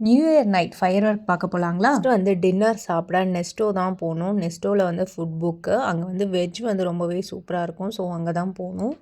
New year night fire work பார்க்க போகலாங்களா? First வந்து dinner சாப்பிட நெஸ்டோ தான் போகணும். நெஸ்டோவில் வந்து ஃபுட் புக்கு. அங்கே வந்து வெஜ் வந்து ரொம்பவே சூப்பராக இருக்கும். ஸோ அங்கே தான் போகணும்.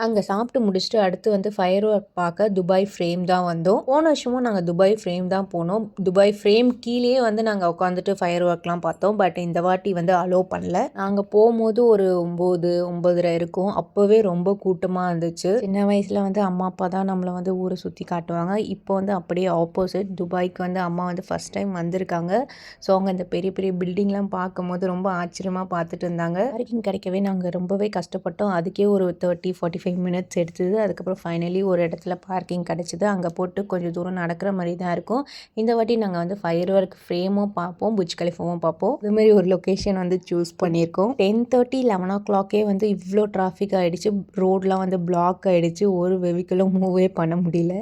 அங்கே சாப்பிட்டு முடிச்சுட்டு அடுத்து வந்து ஃபயர் ஒர்க் பார்க்க துபாய் ஃப்ரேம் தான் வந்தோம். போன வருஷமும் நாங்கள் துபாய் ஃப்ரேம் தான் போனோம். துபாய் ஃப்ரேம் கீழேயே வந்து நாங்கள் உட்காந்துட்டு ஃபயர் ஒர்க்லாம் பார்த்தோம். பட் இந்த வாட்டி வந்து அலோவ் பண்ணல. நாங்கள் போகும்போது ஒரு 9, 9:30 இருக்கும். அப்போவே ரொம்ப கூட்டமாக இருந்துச்சு. சின்ன வயசில் வந்து அம்மா அப்பா தான் நம்மளை வந்து ஊரை சுற்றி காட்டுவாங்க. இப்போ வந்து அப்படியே ஆப்போசிட். துபாய்க்கு வந்து அம்மா வந்து ஃபஸ்ட் டைம் வந்திருக்காங்க. ஸோ அவங்க இந்த பெரிய பெரிய பில்டிங்லாம் பார்க்கும்போது ரொம்ப ஆச்சரியமாக பார்த்துட்டு இருந்தாங்க. பார்க்கிங் கிடைக்கவே நாங்கள் ரொம்பவே கஷ்டப்பட்டோம். அதுக்கே ஒரு 30-45 மினிட்ஸ் எடுத்தது. அதுக்கப்புறம் ஃபைனலி ஒரு இடத்துல பார்க்கிங் கிடச்சிது. அங்கே போட்டு கொஞ்சம் தூரம் நடக்கிற மாதிரி தான் இருக்கும். இந்த வாட்டி நாங்கள் வந்து ஃபயர் ஒர்க் ஃப்ரேமும் பார்ப்போம், புர்ஜ் கலிஃபாவும் பார்ப்போம். இதுமாரி ஒரு லொக்கேஷன் வந்து சூஸ் பண்ணியிருக்கோம். 10:30, 11 o'clockே வந்து இவ்வளோ டிராஃபிக் ஆகிடுச்சு. ரோட்லாம் வந்து பிளாக் ஆகிடுச்சு. ஒரு வெஹிக்கிளும் மூவே பண்ண முடியல.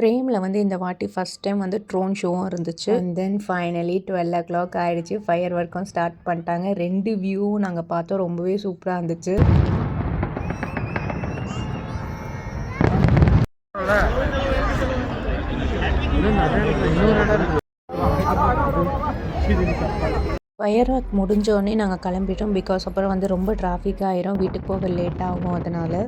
ஃப்ரேமில் வந்து இந்த வாட்டி ஃபஸ்ட் டைம் வந்து ட்ரோன் ஷோவும் இருந்துச்சு. அண்ட் தென் ஃபைனலி 12 o'clock ஆகிடுச்சு. ஃபயர் ஒர்க்கும் ஸ்டார்ட் பண்ணிட்டாங்க. 2 வியூவும் நாங்கள் பார்த்தோம். ரொம்பவே சூப்பராக இருந்துச்சு. ஃபயர் ஒர்க் முடிஞ்சோடனே நாங்கள் கிளம்பிட்டோம். பிகாஸ் அப்புறம் வந்து ரொம்ப டிராஃபிக் ஆயிரும், வீட்டுக்கு போக லேட் ஆகும். அதனால்